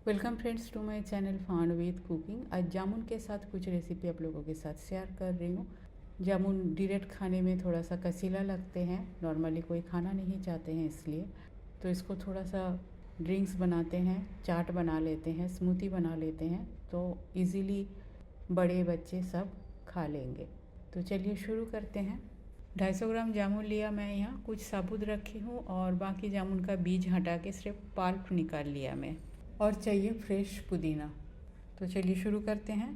Welcome friends to my channel fun with cooking. आज जामुन के साथ कुछ रेसिपी आप लोगों के साथ शेयर कर रही हूँ। जामुन डायरेक्ट खाने में थोड़ा सा कसीला लगते हैं, नॉर्मली कोई खाना नहीं चाहते हैं, इसलिए तो इसको थोड़ा सा ड्रिंक्स बनाते हैं, चाट बना लेते हैं, स्मूदी बना लेते हैं, तो इजीली बड़े बच्चे सब खा लेंगे। तो चलिए शुरू करते हैं। 250 ग्राम जामुन लिया मैं, यहाँ कुछ साबुत रखी हूँ और बाकी जामुन का बीज हटा के सिर्फ पल्प निकाल लिया मैं। और चाहिए फ्रेश पुदीना। तो चलिए शुरू करते हैं।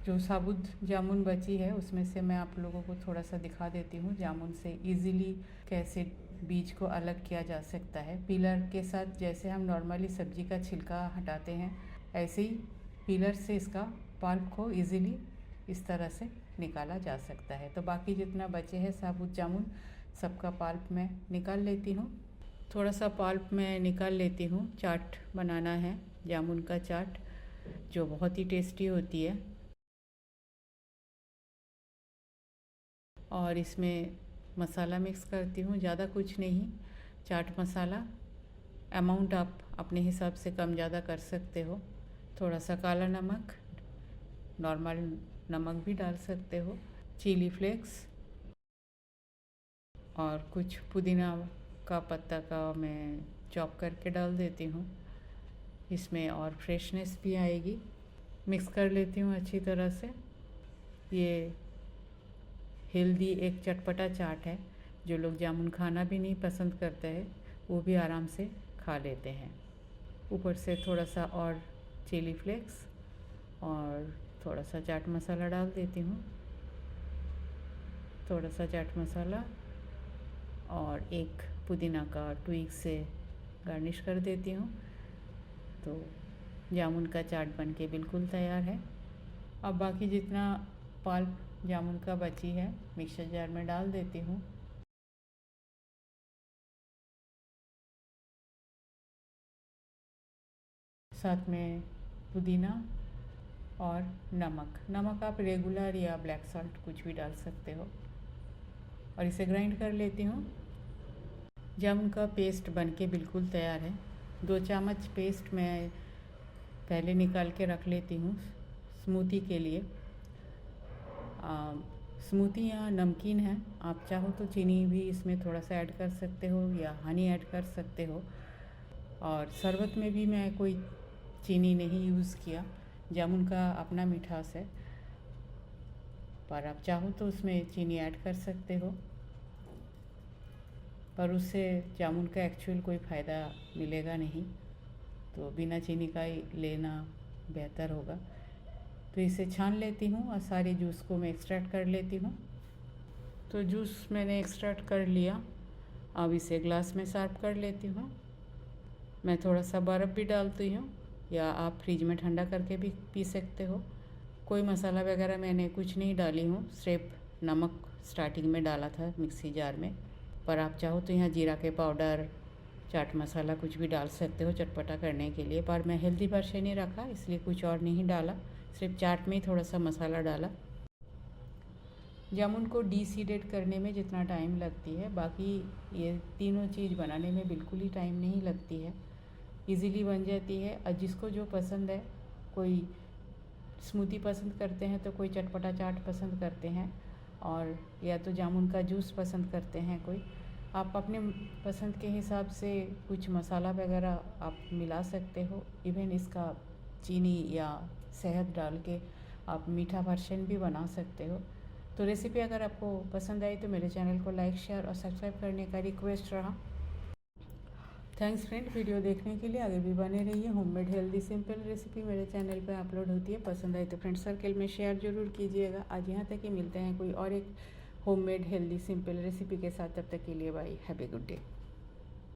जो साबुत जामुन बची है उसमें से मैं आप लोगों को थोड़ा सा दिखा देती हूँ जामुन से इजीली कैसे बीज को अलग किया जा सकता है। पीलर के साथ जैसे हम नॉर्मली सब्जी का छिलका हटाते हैं, ऐसे ही पीलर से इसका पल्प को इजीली इस तरह से निकाला जा सकता है। तो बाकी जितना बचे हैं साबुत जामुन सबका पल्प मैं निकाल लेती हूँ। थोड़ा सा पल्प मैं निकाल लेती हूँ। चाट बनाना है, जामुन का चाट, जो बहुत ही टेस्टी होती है। और इसमें मसाला मिक्स करती हूँ, ज़्यादा कुछ नहीं, चाट मसाला। अमाउंट आप अपने हिसाब से कम ज़्यादा कर सकते हो। थोड़ा सा काला नमक, नॉर्मल नमक भी डाल सकते हो, चिली फ्लेक्स और कुछ पुदीना का पत्ता का मैं चॉप करके डाल देती हूँ इसमें, और फ्रेशनेस भी आएगी। मिक्स कर लेती हूँ अच्छी तरह से। ये हेल्दी एक चटपटा चाट है, जो लोग जामुन खाना भी नहीं पसंद करते हैं वो भी आराम से खा लेते हैं। ऊपर से थोड़ा सा और चिली फ्लेक्स और थोड़ा सा चाट मसाला डाल देती हूँ, थोड़ा सा चाट मसाला और एक पुदीना का ट्विग से गार्निश कर देती हूँ। तो जामुन का चाट बनके बिल्कुल तैयार है। अब बाकी जितना पल्प जामुन का बची है मिक्सर जार में डाल देती हूँ। साथ में पुदीना और नमक आप रेगुलर या ब्लैक सॉल्ट कुछ भी डाल सकते हो। और इसे ग्राइंड कर लेती हूँ। जामुन का पेस्ट बनके बिल्कुल तैयार है। 2 चम्मच पेस्ट मैं पहले निकाल के रख लेती हूँ स्मूदी के लिए। स्मूदी या नमकीन है, आप चाहो तो चीनी भी इसमें थोड़ा सा ऐड कर सकते हो या हनी ऐड कर सकते हो। और शरबत में भी मैं कोई चीनी नहीं यूज़ किया, जामुन का अपना मिठास है, पर आप चाहो तो उसमें चीनी ऐड कर सकते हो, पर उससे जामुन का एक्चुअल कोई फ़ायदा मिलेगा नहीं, तो बिना चीनी का ही लेना बेहतर होगा। तो इसे छान लेती हूँ और सारे जूस को मैं एक्सट्रैक्ट कर लेती हूँ। तो जूस मैंने एक्सट्रैक्ट कर लिया, अब इसे ग्लास में सर्व कर लेती हूँ। मैं थोड़ा सा बर्फ़ भी डालती हूँ, या आप फ्रिज में ठंडा करके भी पी सकते हो। कोई मसाला वगैरह मैंने कुछ नहीं डाली हूँ, सिर्फ नमक स्टार्टिंग में डाला था मिक्सी जार में, पर आप चाहो तो यहाँ जीरा के पाउडर, चाट मसाला कुछ भी डाल सकते हो चटपटा करने के लिए, पर मैं हेल्दी वर्जन ही रखा इसलिए कुछ और नहीं डाला, सिर्फ चाट में ही थोड़ा सा मसाला डाला। जामुन को डीसीडेट करने में जितना टाइम लगती है, बाकी ये तीनों चीज़ बनाने में बिल्कुल ही टाइम नहीं लगती है, इजीली बन जाती है। और जिसको जो पसंद है, कोई स्मूदी पसंद करते हैं तो कोई चटपटा चाट पसंद करते हैं, और या तो जामुन का जूस पसंद करते हैं कोई। आप अपने पसंद के हिसाब से कुछ मसाला वगैरह आप मिला सकते हो। इवन इसका चीनी या शहद डाल के आप मीठा वर्जन भी बना सकते हो। तो रेसिपी अगर आपको पसंद आई तो मेरे चैनल को लाइक, शेयर और सब्सक्राइब करने का रिक्वेस्ट रहा। थैंक्स फ्रेंड, वीडियो देखने के लिए। आगे भी बने रहिए। होममेड हेल्दी सिंपल रेसिपी मेरे चैनल पर अपलोड होती है, पसंद आई तो फ्रेंड सर्कल में शेयर ज़रूर कीजिएगा। आज यहाँ तक ही, मिलते हैं कोई और एक होममेड हेल्दी सिंपल रेसिपी के साथ। तब तक के लिए bye, have a good day.